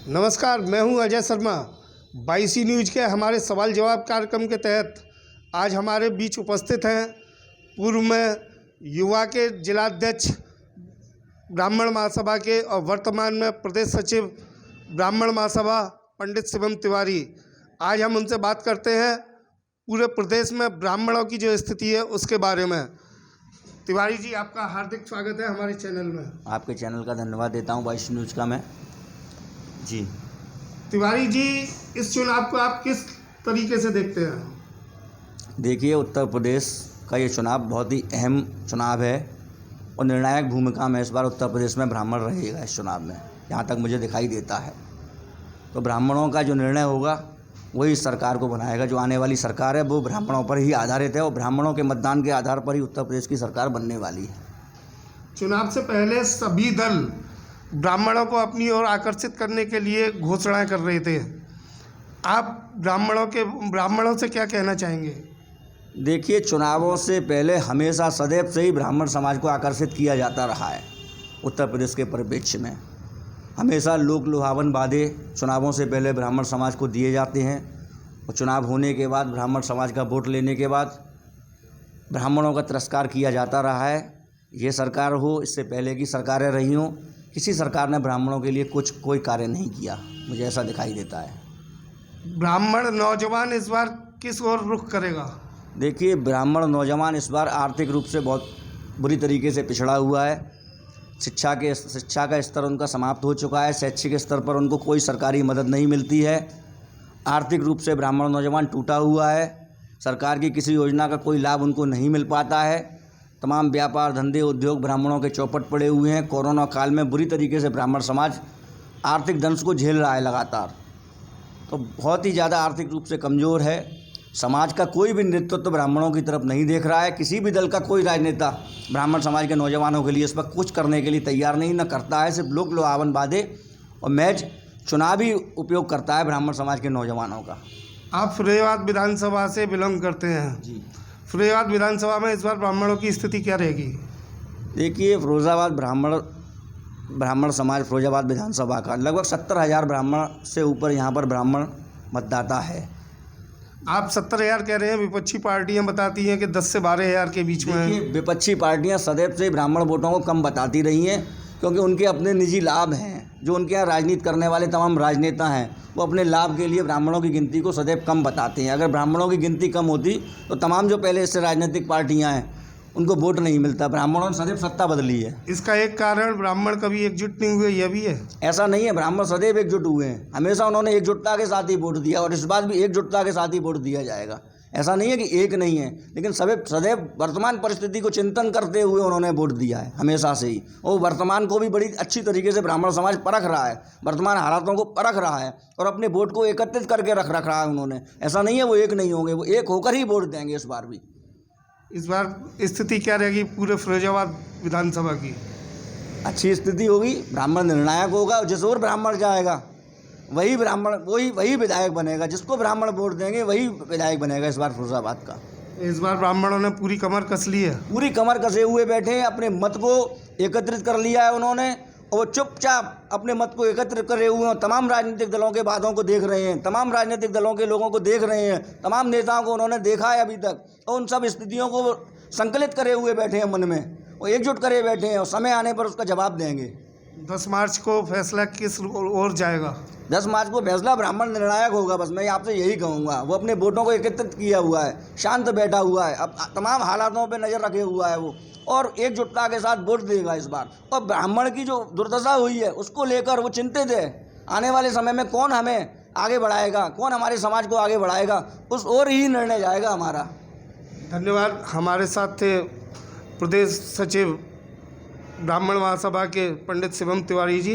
नमस्कार, मैं हूं अजय शर्मा। 22 न्यूज़ के हमारे सवाल जवाब कार्यक्रम के तहत आज हमारे बीच उपस्थित हैं पूर्व में युवा के जिलाध्यक्ष ब्राह्मण महासभा के और वर्तमान में प्रदेश सचिव ब्राह्मण महासभा पंडित शिवम तिवारी। आज हम उनसे बात करते हैं पूरे प्रदेश में ब्राह्मणों की जो स्थिति है उसके बारे में। तिवारी जी, आपका हार्दिक स्वागत है हमारे चैनल में। आपके चैनल का धन्यवाद देता हूं 22 न्यूज़ का मैं जी। तिवारी जी, इस चुनाव को आप किस तरीके से देखते हैं? देखिए, उत्तर प्रदेश का ये चुनाव बहुत ही अहम चुनाव है और निर्णायक भूमिका में इस बार उत्तर प्रदेश में ब्राह्मण रहेगा इस चुनाव में, जहाँ तक मुझे दिखाई देता है। तो ब्राह्मणों का जो निर्णय होगा वही सरकार को बनाएगा। जो आने वाली सरकार है वो ब्राह्मणों पर ही आधारित है और ब्राह्मणों के मतदान के आधार पर ही उत्तर प्रदेश की सरकार बनने वाली है। चुनाव से पहले सभी दल ब्राह्मणों को अपनी ओर आकर्षित करने के लिए घोषणाएं कर रहे थे। आप ब्राह्मणों से क्या कहना चाहेंगे? देखिए, चुनावों से पहले हमेशा सदैव से ही ब्राह्मण समाज को आकर्षित किया जाता रहा है। उत्तर प्रदेश के परिप्रेक्ष्य में हमेशा लोक लुभावन वादे चुनावों से पहले ब्राह्मण समाज को दिए जाते हैं और चुनाव होने के बाद ब्राह्मण समाज का वोट लेने के बाद ब्राह्मणों का तिरस्कार किया जाता रहा है। ये सरकार हो, इससे पहले की सरकारें रही हों, किसी सरकार ने ब्राह्मणों के लिए कोई कार्य नहीं किया, मुझे ऐसा दिखाई देता है। ब्राह्मण नौजवान इस बार किस ओर रुख करेगा? देखिए, ब्राह्मण नौजवान इस बार आर्थिक रूप से बहुत बुरी तरीके से पिछड़ा हुआ है। शिक्षा का स्तर उनका समाप्त हो चुका है। शैक्षिक स्तर पर उनको कोई सरकारी मदद नहीं मिलती है। आर्थिक रूप से ब्राह्मण नौजवान टूटा हुआ है। सरकार की किसी योजना का कोई लाभ उनको नहीं मिल पाता है। तमाम व्यापार धंधे उद्योग ब्राह्मणों के चौपट पड़े हुए हैं। कोरोना काल में बुरी तरीके से ब्राह्मण समाज आर्थिक दंश को झेल रहा है लगातार। तो बहुत ही ज़्यादा आर्थिक रूप से कमज़ोर है। समाज का कोई भी नेतृत्व ब्राह्मणों की तरफ नहीं देख रहा है। किसी भी दल का कोई राजनेता ब्राह्मण समाज के नौजवानों के लिए इस वक्त कुछ करने के लिए तैयार नहीं न करता है। सिर्फ लोक लुभावन वादे और मैच चुनावी उपयोग करता है ब्राह्मण समाज के नौजवानों का। आप फिरोजाबाद विधानसभा से बिलोंग करते हैं जी। फिरोजाबाद विधानसभा में इस बार ब्राह्मणों की स्थिति क्या रहेगी? देखिए, फिरोजाबाद ब्राह्मण समाज फिरोजाबाद विधानसभा का लगभग 70,000 ब्राह्मण से ऊपर यहाँ पर ब्राह्मण मतदाता है। आप 70,000 कह रहे हैं, विपक्षी पार्टियां बताती हैं कि 10 से 12,000 के बीच में। देखिए, विपक्षी पार्टियां सदैव से ब्राह्मण वोटों को कम बताती रही हैं, क्योंकि उनके अपने निजी लाभ हैं। जो उनके यहाँ राजनीति करने वाले तमाम राजनेता हैं वो अपने लाभ के लिए ब्राह्मणों की गिनती को सदैव कम बताते हैं। अगर ब्राह्मणों की गिनती कम होती तो तमाम जो पहले इससे राजनीतिक पार्टियाँ हैं उनको वोट नहीं मिलता। ब्राह्मणों ने सदैव सत्ता बदली है। इसका एक कारण ब्राह्मण कभी एकजुट नहीं हुए, यह भी है? ऐसा नहीं है, ब्राह्मण सदैव एकजुट हुए हैं। हमेशा उन्होंने एकजुटता के साथ ही वोट दिया और इस बार भी एकजुटता के साथ ही वोट दिया जाएगा। ऐसा नहीं है कि एक नहीं है, लेकिन सदैव वर्तमान परिस्थिति को चिंतन करते हुए उन्होंने वोट दिया है हमेशा से ही। और वर्तमान को भी बड़ी अच्छी तरीके से ब्राह्मण समाज परख रहा है, वर्तमान हालातों को परख रहा है और अपने वोट को एकत्रित करके रख रखा है उन्होंने। ऐसा नहीं है वो एक नहीं होंगे, वो एक होकर ही वोट देंगे इस बार भी। इस बार स्थिति क्या रहेगी पूरे फिरोजाबाद विधानसभा की? अच्छी स्थिति होगी, ब्राह्मण निर्णायक होगा। जिस ओर ब्राह्मण जाएगा वही ब्राह्मण वही विधायक बनेगा। जिसको ब्राह्मण वोट देंगे वही विधायक बनेगा इस बार फिरोजाबाद का। इस बार ब्राह्मणों ने पूरी कमर कस ली है। पूरी कमर कसे हुए बैठे हैं, अपने मत को एकत्रित कर लिया है उन्होंने और वो चुपचाप अपने मत को एकत्रित करे हुए हैं। तमाम राजनीतिक दलों के बातों को देख रहे हैं, तमाम राजनीतिक दलों के लोगों को देख रहे हैं, तमाम नेताओं को उन्होंने देखा है अभी तक और उन सब स्थितियों को संकलित करे हुए बैठे हैं मन में और एकजुट करे बैठे हैं और समय आने पर उसका जवाब देंगे। 10 मार्च को फैसला किस ओर जाएगा? 10 मार्च को फैसला ब्राह्मण निर्णायक होगा। बस मैं आपसे यही कहूँगा। वो अपने वोटों को एकत्रित किया हुआ है, शांत बैठा हुआ है, अब तमाम हालातों पे नज़र रखे हुआ है वो और एकजुटता के साथ वोट देगा इस बार। और ब्राह्मण की जो दुर्दशा हुई है उसको लेकर वो चिंतित है। आने वाले समय में कौन हमें आगे बढ़ाएगा, कौन हमारे समाज को आगे बढ़ाएगा, उस ओर ही निर्णय जाएगा हमारा। धन्यवाद। हमारे साथ थे प्रदेश सचिव ब्राह्मण महासभा के पंडित शिवम तिवारी जी।